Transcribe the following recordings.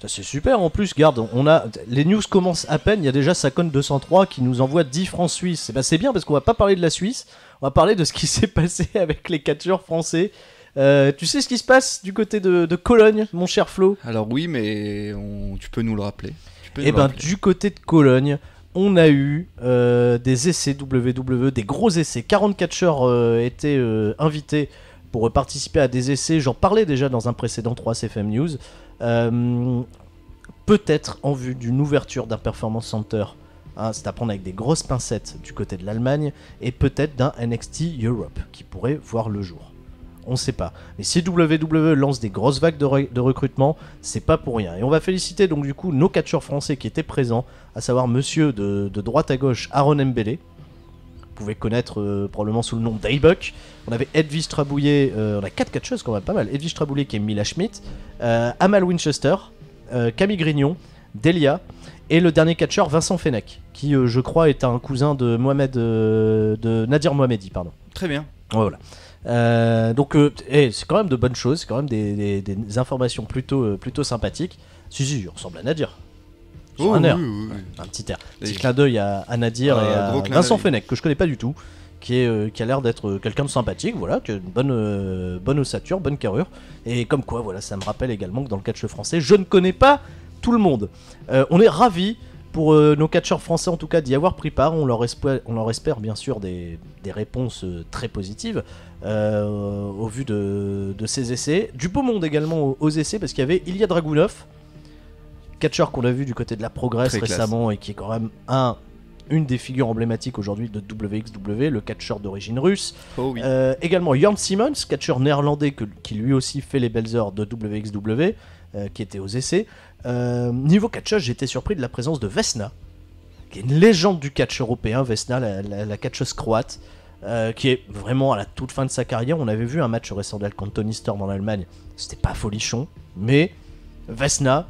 C'est super, en plus, garde, les news commencent à peine, il y a déjà Sakon 203 qui nous envoie 10 francs suisses. Et ben c'est bien parce qu'on va pas parler de la Suisse, on va parler de ce qui s'est passé avec les catcheurs français. Tu sais ce qui se passe du côté de Cologne, mon cher Flo? Alors oui, mais tu peux nous le rappeler. Et ben du côté de Cologne, on a eu des essais WWE, des gros essais. 40 catcheurs étaient invités pour participer à des essais. J'en parlais déjà dans un précédent 3CFM News. Peut-être en vue d'une ouverture d'un Performance Center. Hein, c'est à prendre avec des grosses pincettes du côté de l'Allemagne. Et peut-être d'un NXT Europe qui pourrait voir le jour. On sait pas. Mais si WWE lance des grosses vagues de recrutement, c'est pas pour rien. Et on va féliciter donc du coup nos catcheurs français qui étaient présents, à savoir monsieur de droite à gauche, Aaron Mbele. Vous pouvez connaître probablement sous le nom d'Aybuck. On avait Edwige Trabouillet, on a 4 catcheuses quand même, pas mal. Edwige Trabouillet qui est Mila Schmidt, Amal Winchester, Camille Grignon, Delia, et le dernier catcheur Vincent Fenech, qui je crois est un cousin de de Nadir Mohamedi, pardon. Très bien. Voilà. Donc c'est quand même de bonnes choses, c'est quand même des informations plutôt sympathiques. Si, il ressemble à Nadir. Sur un air. Oui. Un petit air. Petit clin d'œil à Nadir et à Vincent Fenech, que je connais pas du tout, qui a l'air d'être quelqu'un de sympathique, voilà, qui a une bonne ossature, bonne carrure. Et comme quoi, voilà, ça me rappelle également que dans le catch français, je ne connais pas tout le monde. On est ravis pour nos catcheurs français en tout cas d'y avoir pris part. On leur espère bien sûr des réponses très positives au vu de ces essais. Du beau monde également aux essais, parce qu'il y avait Ilya Dragunov, catcheur qu'on a vu du côté de la Progress très récemment, et qui est quand même une des figures emblématiques aujourd'hui de WXW, le catcheur d'origine russe. Oh oui. Également Jörn Simmons, catcheur néerlandais qui lui aussi fait les belles heures de WXW, qui était aux essais. Niveau catcheur, j'étais surpris de la présence de Vesna, qui est une légende du catch européen. Vesna, la catcheuse croate, qui est vraiment à la toute fin de sa carrière. On avait vu un match récent d'elle contre Tony Storm en Allemagne, c'était pas folichon, mais Vesna,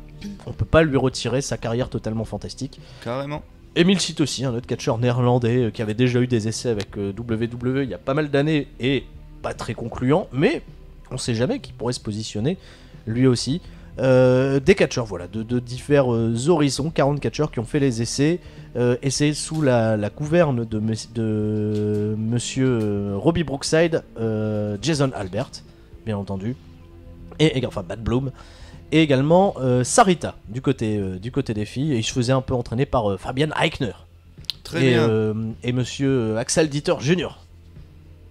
on peut pas lui retirer sa carrière totalement fantastique. Carrément. Emile Sitt aussi, un autre catcheur néerlandais qui avait déjà eu des essais avec WWE il y a pas mal d'années et pas très concluant, mais on sait jamais qui pourrait se positionner lui aussi. Des catcheurs, voilà, de divers horizons, 40 catcheurs qui ont fait les essais, essais sous la gouverne de monsieur Robbie Brookside, Jason Albert, bien entendu, et enfin Bad Bloom. Et également Sarita du côté des filles, et il se faisait un peu entraîner par Fabian Eichner. Très bien. Et monsieur Axel Dieter Jr.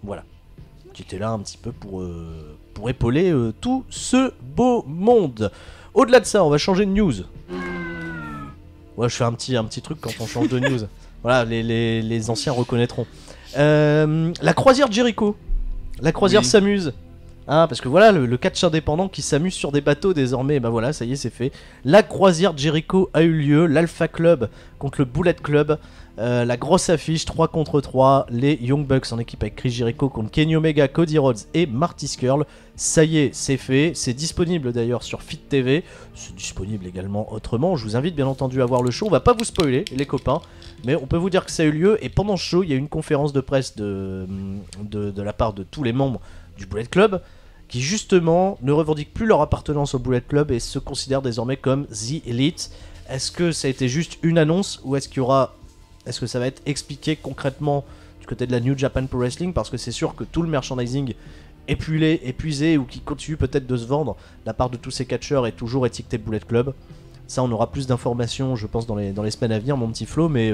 Voilà. Qui était là un petit peu pour épauler tout ce beau monde. Au-delà de ça, on va changer de news. Ouais, je fais un petit truc quand on change de news. Voilà, les anciens reconnaîtront. La croisière Jericho. La croisière s'amuse. Hein, parce que voilà, le catch indépendant qui s'amuse sur des bateaux désormais, ben voilà, ça y est, c'est fait. La croisière Jericho a eu lieu, l'Alpha Club contre le Bullet Club. La grosse affiche 3 contre 3, les Young Bucks en équipe avec Chris Jericho contre Kenny Omega, Cody Rhodes et Marty Scurll. Ça y est, c'est fait, c'est disponible d'ailleurs sur Fit TV, c'est disponible également autrement. Je vous invite bien entendu à voir le show, on va pas vous spoiler les copains, mais on peut vous dire que ça a eu lieu. Et pendant ce show, il y a eu une conférence de presse de la part de tous les membres du Bullet Club, qui justement ne revendiquent plus leur appartenance au Bullet Club et se considèrent désormais comme The Elite. Est-ce que ça a été juste une annonce, ou est-ce que ça va être expliqué concrètement du côté de la New Japan Pro Wrestling? Parce que c'est sûr que tout le merchandising épuisé ou qui continue peut-être de se vendre de la part de tous ces catcheurs est toujours étiqueté Bullet Club. Ça, on aura plus d'informations, je pense, dans les semaines à venir, mon petit Flo, mais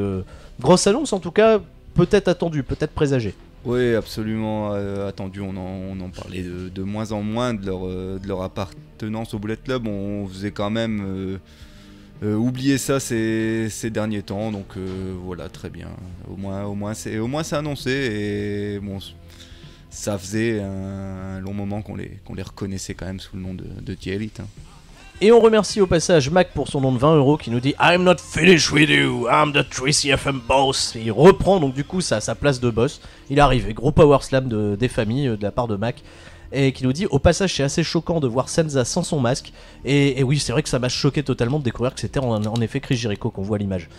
grosse annonce en tout cas, peut-être attendue, peut-être présagée. Oui, absolument attendu. On en parlait de moins en moins de leur appartenance au Bullet Club. On faisait quand même oublier ça ces derniers temps. Donc voilà, très bien. Au moins c'est annoncé. Et bon, ça faisait un long moment qu'on les reconnaissait quand même sous le nom de The Elite. Hein. Et on remercie au passage Mac pour son don de 20€ qui nous dit I'm not finished with you, I'm the 3CFM boss. Et il reprend donc du coup sa place de boss. Il est arrivé, gros power slam des familles de la part de Mac. Et qui nous dit au passage c'est assez choquant de voir Senza sans son masque. Et oui, c'est vrai que ça m'a choqué totalement de découvrir que c'était en effet Chris Jericho qu'on voit à l'image.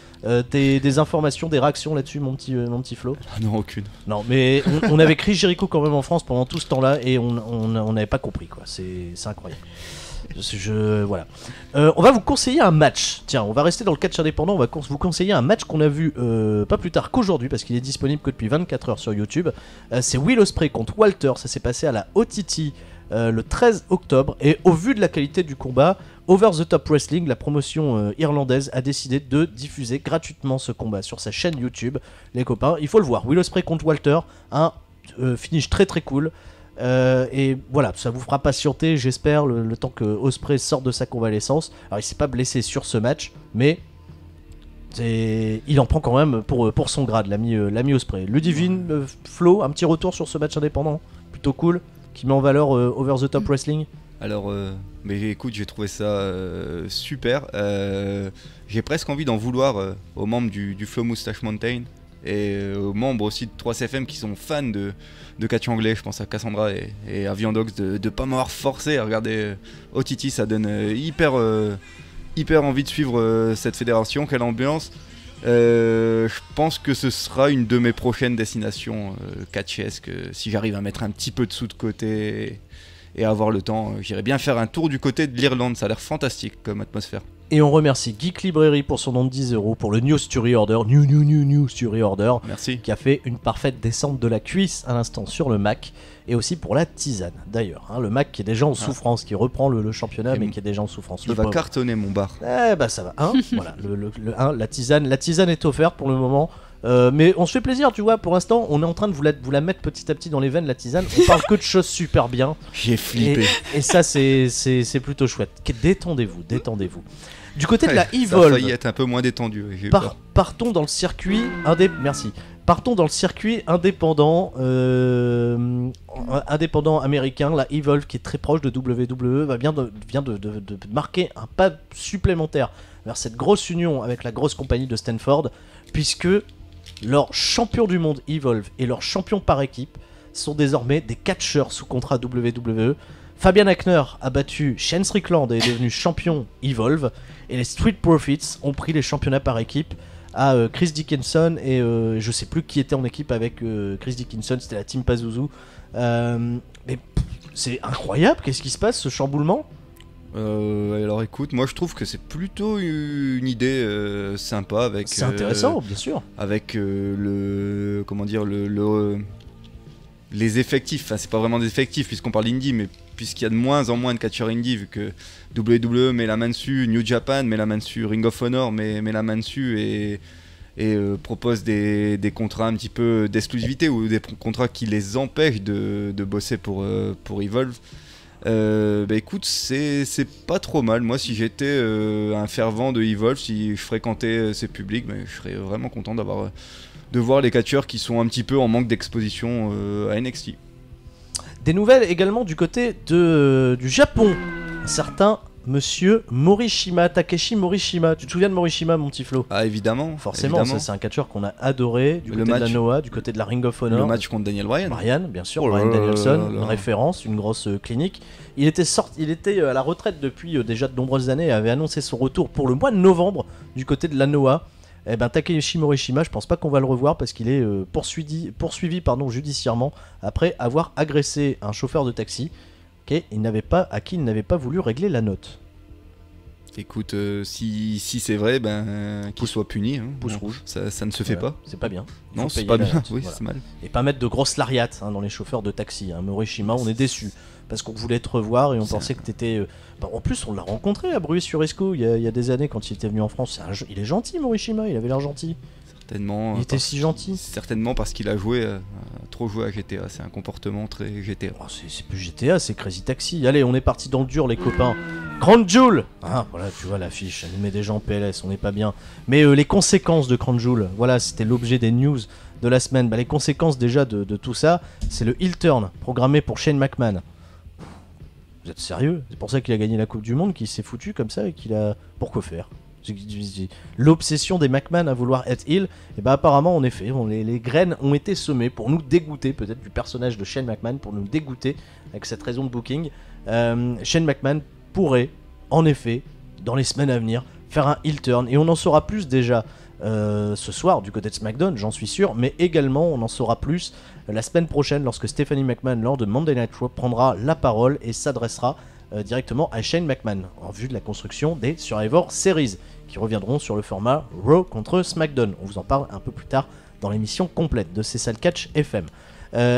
Des informations, des réactions là-dessus, mon petit Flo? Non, aucune. Non, mais on avait Chris Jericho quand même en France pendant tout ce temps-là et on n'avait pas compris quoi. C'est incroyable. Voilà. On va vous conseiller un match. Tiens, on va rester dans le catch indépendant. On va vous conseiller un match qu'on a vu pas plus tard qu'aujourd'hui parce qu'il est disponible que depuis 24 heures sur YouTube. C'est Will Ospreay contre Walter. Ça s'est passé à la OTT le 13 octobre. Et au vu de la qualité du combat, Over the Top Wrestling, la promotion irlandaise, a décidé de diffuser gratuitement ce combat sur sa chaîne YouTube. Les copains, il faut le voir. Will Ospreay contre Walter, un finish très très cool. Et voilà, ça vous fera patienter, j'espère, le temps que Ospreay sorte de sa convalescence. Alors il s'est pas blessé sur ce match, mais il en prend quand même pour son grade, l'ami Ospreay. Ludivine, Flo, un petit retour sur ce match indépendant, plutôt cool, qui met en valeur Over the Top Wrestling. Alors, mais écoute, j'ai trouvé ça super. J'ai presque envie d'en vouloir aux membres du Flow Moustache Mountain et aux membres aussi de 3CFM qui sont fans de catch anglais. Je pense à Cassandra et à Viandox de pas m'avoir forcé à regarder OTT. Ça donne hyper envie de suivre cette fédération. Quelle ambiance! Je pense que ce sera une de mes prochaines destinations catchesques. Si j'arrive à mettre un petit peu de sous de côté et avoir le temps, j'irai bien faire un tour du côté de l'Irlande. Ça a l'air fantastique comme atmosphère. Et on remercie Geek Librairie pour son don de 10€ pour le News to Reorder, News to Reorder. Merci. Qui a fait une parfaite descente de la cuisse à l'instant sur le Mac. Et aussi pour la tisane d'ailleurs. Le Mac qui est déjà en souffrance, qui reprend le championnat, mais qui est déjà en souffrance. Il va cartonner mon bar. Eh bah ça va. Voilà, la tisane est offerte pour le moment. Mais on se fait plaisir, tu vois. Pour l'instant, on est en train de vous la mettre petit à petit dans les veines, la tisane. On parle que de choses super bien. J'ai flippé. Et ça, c'est plutôt chouette. Détendez-vous. Du côté de la Evolve, ça a failli être un peu moins détendu. Partons dans le circuit Merci. Partons dans le circuit indépendant, indépendant américain. La Evolve, qui est très proche de WWE, vient de marquer un pas supplémentaire vers cette grosse union avec la grosse compagnie de Stanford, puisque leurs champions du monde Evolve et leurs champions par équipe sont désormais des catcheurs sous contrat WWE. Fabian Aichner a battu Shane Strickland et est devenu champion Evolve, et les Street Profits ont pris les championnats par équipe à Chris Dickinson et je sais plus qui était en équipe avec Chris Dickinson, c'était la team Pazuzu. Mais c'est incroyable, qu'est-ce qui se passe, ce chamboulement? Alors écoute, moi je trouve que c'est plutôt une idée sympa avec. C'est intéressant, bien sûr. Avec les effectifs. Enfin, c'est pas vraiment des effectifs puisqu'on parle d'indie, mais puisqu'il y a de moins en moins de catcheurs indie, vu que WWE met la main dessus, New Japan met la main dessus, Ring of Honor met la main dessus et propose des contrats un petit peu d'exclusivité ou des contrats qui les empêchent de bosser pour Evolve. Écoute, c'est pas trop mal. Moi, si j'étais un fervent de Evolve, si je fréquentais ces publics, je serais vraiment content de voir les catcheurs qui sont un petit peu en manque d'exposition à NXT. Des nouvelles également du côté du Japon. Certain Monsieur Morishima, Takeshi Morishima. Tu te souviens de Morishima, mon petit Flo? Ah, évidemment. Forcément, évidemment. Ça c'est un catcheur qu'on a adoré du côté de la Noah, du côté de la Ring of Honor. Le match contre Daniel Bryan. Bien sûr, Bryan Danielson, une référence, une grosse clinique. Il était à la retraite depuis déjà de nombreuses années et avait annoncé son retour pour le mois de novembre du côté de la Noah. Eh ben, Takeshi Morishima, je pense pas qu'on va le revoir parce qu'il est poursuivi judiciairement après avoir agressé un chauffeur de taxi à qui il n'avait pas voulu régler la note. Écoute, si c'est vrai, qu'il soit puni. Pouce rouge. Ça ne se fait pas. C'est pas bien. Non, c'est pas bien. Oui, voilà. C'est mal. Et pas mettre de grosses lariats dans les chauffeurs de taxi. Morishima, on est déçus parce qu'on voulait te revoir et on pensait que t'étais. En plus, on l'a rencontré à Bruy-sur-Escaut il y a des années quand il était venu en France. Il est gentil, Morishima. Il avait l'air gentil. Certainement. Il était si gentil. Certainement parce qu'il a trop joué à GTA. C'est un comportement très GTA. Oh, c'est plus GTA, c'est Crazy Taxi. Allez, on est parti dans le dur, les copains. Crown Jewel. Voilà, tu vois l'affiche. Elle nous met déjà en PLS. On n'est pas bien. Mais les conséquences de Crown Jewel. Voilà, c'était l'objet des news de la semaine. Les conséquences déjà de tout ça, c'est le heel turn programmé pour Shane McMahon. Vous êtes sérieux? C'est pour ça qu'il a gagné la Coupe du Monde, qu'il s'est foutu comme ça et qu'il a. Pourquoi faire? L'obsession des McMahon à vouloir être heel, et apparemment en effet, les graines ont été semées pour nous dégoûter peut-être du personnage de Shane McMahon, pour nous dégoûter avec cette raison de booking. Shane McMahon pourrait en effet, dans les semaines à venir, faire un heel turn, et on en saura plus déjà ce soir du côté de SmackDown, j'en suis sûr, mais également on en saura plus la semaine prochaine lorsque Stephanie McMahon lors de Monday Night Raw prendra la parole et s'adressera directement à Shane McMahon en vue de la construction des Survivor Series qui reviendront sur le format Raw contre SmackDown. On vous en parle un peu plus tard dans l'émission complète de C'est ça le catch FM.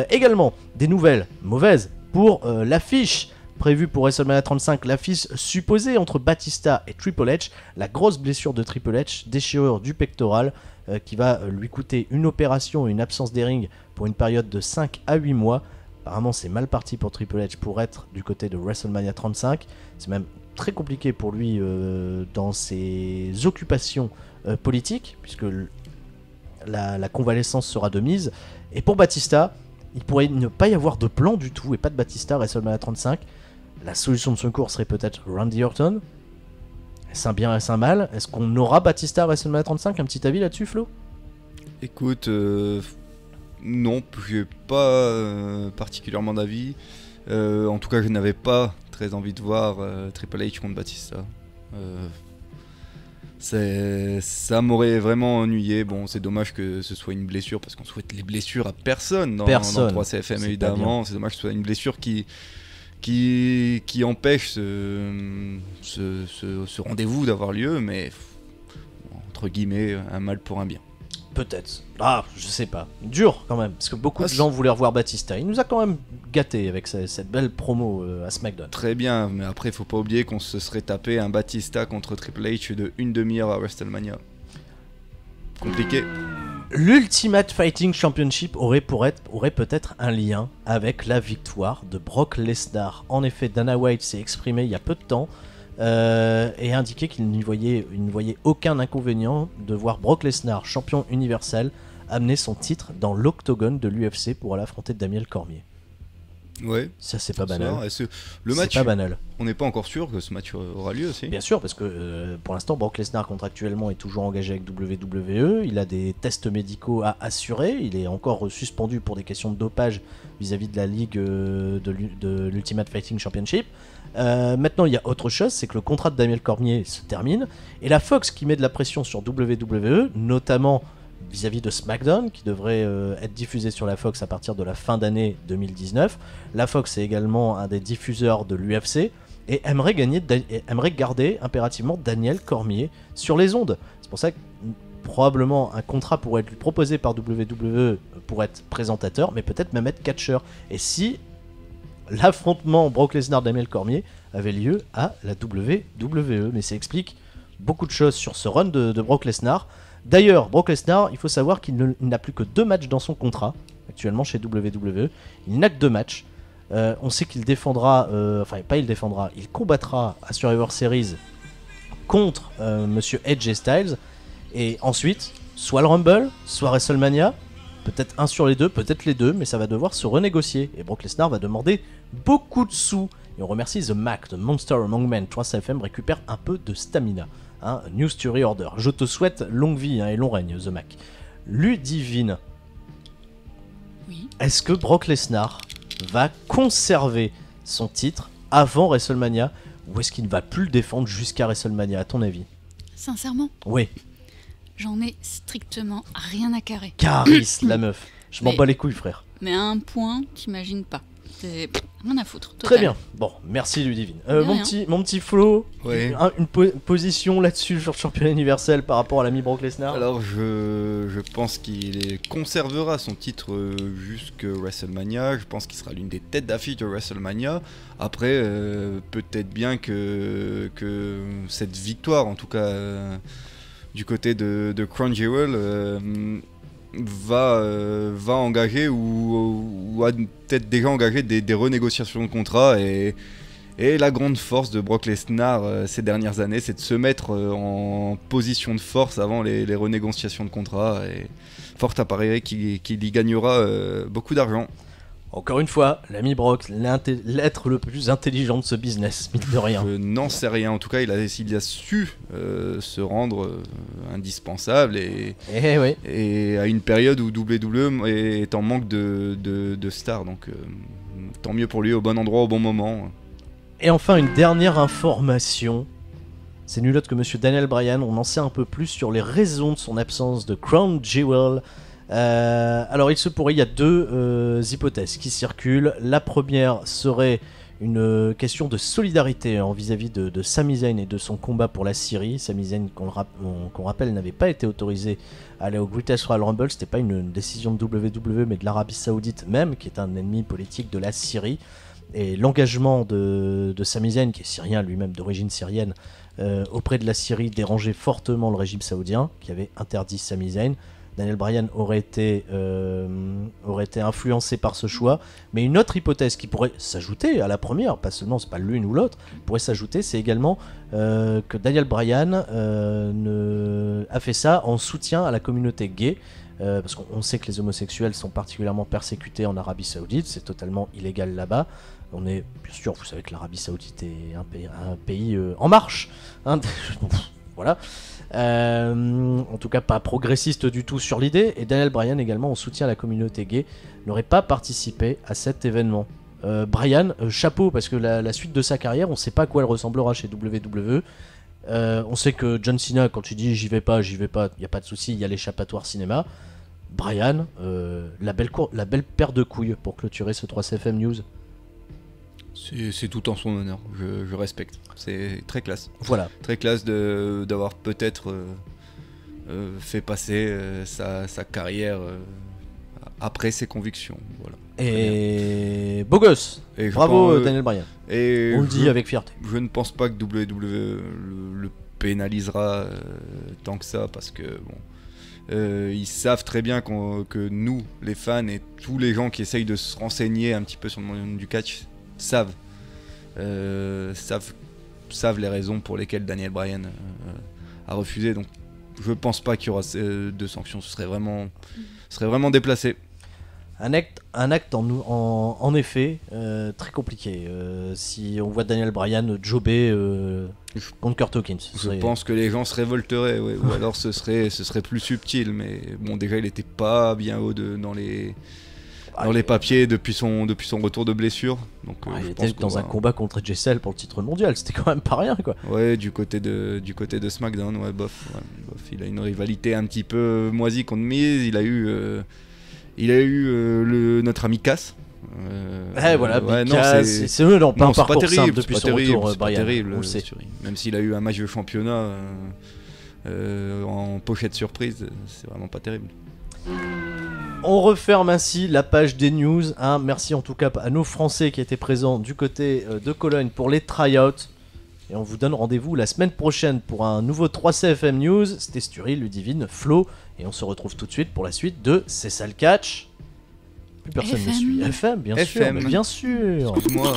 Également des nouvelles mauvaises pour l'affiche prévue pour WrestleMania 35, l'affiche supposée entre Batista et Triple H, la grosse blessure de Triple H, déchirure du pectoral qui va lui coûter une opération et une absence des rings pour une période de 5 à 8 mois. Apparemment c'est mal parti pour Triple H pour être du côté de WrestleMania 35, c'est même très compliqué pour lui dans ses occupations politiques, puisque la convalescence sera de mise. Et pour Batista, il pourrait ne pas y avoir de plan du tout et pas de Batista à WrestleMania 35. La solution de secours serait peut-être Randy Orton. Est-ce un bien, est-ce un mal? Est-ce qu'on aura Batista à WrestleMania 35? Un petit avis là-dessus, Flo? Écoute, non, j'ai pas particulièrement d'avis. En tout cas, je n'avais pas très envie de voir Triple H contre Batista. Ça m'aurait vraiment ennuyé. Bon, c'est dommage que ce soit une blessure parce qu'on souhaite les blessures à personne dans 3CFM évidemment. C'est dommage que ce soit une blessure qui empêche ce rendez-vous d'avoir lieu, mais entre guillemets, un mal pour un bien. Peut-être. Ah, je sais pas. Dur quand même, parce que beaucoup de gens voulaient revoir Batista. Il nous a quand même gâté avec cette belle promo à SmackDown. Très bien, mais après, faut pas oublier qu'on se serait tapé un Batista contre Triple H de une demi-heure à WrestleMania. Compliqué. L'Ultimate Fighting Championship aurait peut-être un lien avec la victoire de Brock Lesnar. En effet, Dana White s'est exprimé il y a peu de temps et a indiqué qu'il ne voyait aucun inconvénient de voir Brock Lesnar, champion universel, amener son titre dans l'octogone de l'UFC pour aller affronter Daniel Cormier. Ouais. Ça c'est pas banal. Le match, c'est pas banal. On n'est pas encore sûr que ce match aura lieu aussi. Bien sûr, parce que pour l'instant Brock Lesnar contractuellement est toujours engagé avec WWE. Il a des tests médicaux à assurer. Il est encore suspendu pour des questions de dopage vis-à-vis de la ligue de l'Ultimate Fighting Championship. Maintenant il y a autre chose, c'est que le contrat de Daniel Cormier se termine et la Fox qui met de la pression sur WWE, notamment vis-à-vis de SmackDown qui devrait être diffusé sur la Fox à partir de la fin d'année 2019. La Fox est également un des diffuseurs de l'UFC et aimerait garder impérativement Daniel Cormier sur les ondes. C'est pour ça que probablement un contrat pourrait être proposé par WWE pour être présentateur, mais peut-être même être catcheur. Et si l'affrontement Brock Lesnar-Daniel Cormier avait lieu à la WWE, mais ça explique beaucoup de choses sur ce run de Brock Lesnar. D'ailleurs, Brock Lesnar, il faut savoir qu'il n'a plus que 2 matchs dans son contrat, actuellement chez WWE. Il n'a que 2 matchs. On sait qu'il défendra, il combattra à Survivor Series contre Monsieur Edge et Styles. Et ensuite, soit le Rumble, soit WrestleMania. Peut-être un sur les deux, peut-être les deux, mais ça va devoir se renégocier. Et Brock Lesnar va demander beaucoup de sous. Et on remercie The Mac, The Monster Among Men. 3CFM récupère un peu de stamina. News to Reorder. Je te souhaite longue vie et long règne, The Mac. Ludivine. Oui. Est-ce que Brock Lesnar va conserver son titre avant WrestleMania ou est-ce qu'il ne va plus le défendre jusqu'à WrestleMania, à ton avis? Sincèrement, Oui. j'en ai strictement rien à carrer. Caris, la meuf. Je m'en Mais- bats les couilles, frère. Mais à un point, t'imagines pas. C'est rien à foutre. Très total. bien. Bon, merci Ludivine. De Mon rien. petit Flo, Ouais. une position là-dessus sur le championnat universel par rapport à l'ami Brock Lesnar. Alors je pense qu'il conservera son titre jusque WrestleMania. Je pense qu'il sera l'une des têtes d'affiche de WrestleMania. Après, peut-être bien que cette victoire, en tout cas du côté de Crown Jewel, va engager ou a peut-être déjà engagé des renégociations de contrat et la grande force de Brock Lesnar ces dernières années, c'est de se mettre en position de force avant les renégociations de contrat et fort à parier qu'il y gagnera beaucoup d'argent. Encore une fois, l'ami Brock, l'être le plus intelligent de ce business, mine de rien. Je n'en sais rien, en tout cas il a su se rendre indispensable et Oui. à une période où WWE est en manque de stars, donc tant mieux pour lui, au bon endroit au bon moment. Et enfin, une dernière information. C'est nul autre que Monsieur Daniel Bryan. On en sait un peu plus sur les raisons de son absence de Crown Jewel. Alors, il y a 2 hypothèses qui circulent. La première serait une question de solidarité vis-à-vis de Sami Zayn et de son combat pour la Syrie. Sami Zayn, qu'on rappelle, n'avait pas été autorisé à aller au Greatest Royal Rumble. C'était pas une décision de WWE, mais de l'Arabie Saoudite même, qui est un ennemi politique de la Syrie. Et l'engagement de Sami Zayn, qui est syrien lui-même, d'origine syrienne, auprès de la Syrie dérangeait fortement le régime saoudien, qui avait interdit Sami Zayn. Daniel Bryan aurait été influencé par ce choix, mais une autre hypothèse qui pourrait s'ajouter à la première, pas seulement, c'est pas l'une ou l'autre, pourrait s'ajouter, c'est également que Daniel Bryan a fait ça en soutien à la communauté gay, parce qu'on sait que les homosexuels sont particulièrement persécutés en Arabie Saoudite, c'est totalement illégal là-bas. On est, bien sûr, vous savez que l'Arabie Saoudite est un pays en marche, hein, voilà. En tout cas pas progressiste du tout sur l'idée, et Daniel Bryan également en soutien à la communauté gay n'aurait pas participé à cet événement. Bryan, chapeau, parce que la suite de sa carrière, on sait pas à quoi elle ressemblera chez WWE. On sait que John Cena, quand il dit j'y vais pas, y a pas de souci, il y a l'échappatoire cinéma. Bryan, la belle paire de couilles pour clôturer ce 3CFM News. C'est tout en son honneur, je respecte. C'est très classe. Voilà. Très classe d'avoir peut-être fait passer sa carrière après ses convictions. Voilà. Et beau gosse. Et bravo Daniel Bryan. On le dit avec fierté. Je ne pense pas que WWE le pénalisera tant que ça, parce que bon, ils savent très bien que nous, les fans et tous les gens qui essayent de se renseigner un petit peu sur le monde du catch, savent les raisons pour lesquelles Daniel Bryan a refusé. Donc je pense pas qu'il y aura de sanctions, ce serait vraiment déplacé. Un acte en effet très compliqué. Si on voit Daniel Bryan jobber contre Kurt Hawkins, je pense que les gens se révolteraient, ouais. Ou alors ce serait plus subtil, mais bon, déjà il était pas bien haut dans les papiers depuis son retour de blessure. Donc, il était dans un combat contre JSL pour le titre mondial, c'était quand même pas rien, quoi. Ouais, du côté de SmackDown, ouais, bof. Il a une rivalité un petit peu moisie contre Miz. Il a eu notre ami Cass. Voilà, c'est eux, non, pas un parcours simple depuis son retour, Bryan. Terrible, même s'il a eu un match de championnat en pochette surprise, c'est vraiment pas terrible. On referme ainsi la page des news. Merci en tout cas à nos Français qui étaient présents du côté de Cologne pour les try-outs. Et on vous donne rendez-vous la semaine prochaine pour un nouveau 3CFM News. C'était Stury, Ludivine, Flo. Et on se retrouve tout de suite pour la suite de C'est ça le catch. Plus personne ne suit. FM, bien sûr. Excuse-moi.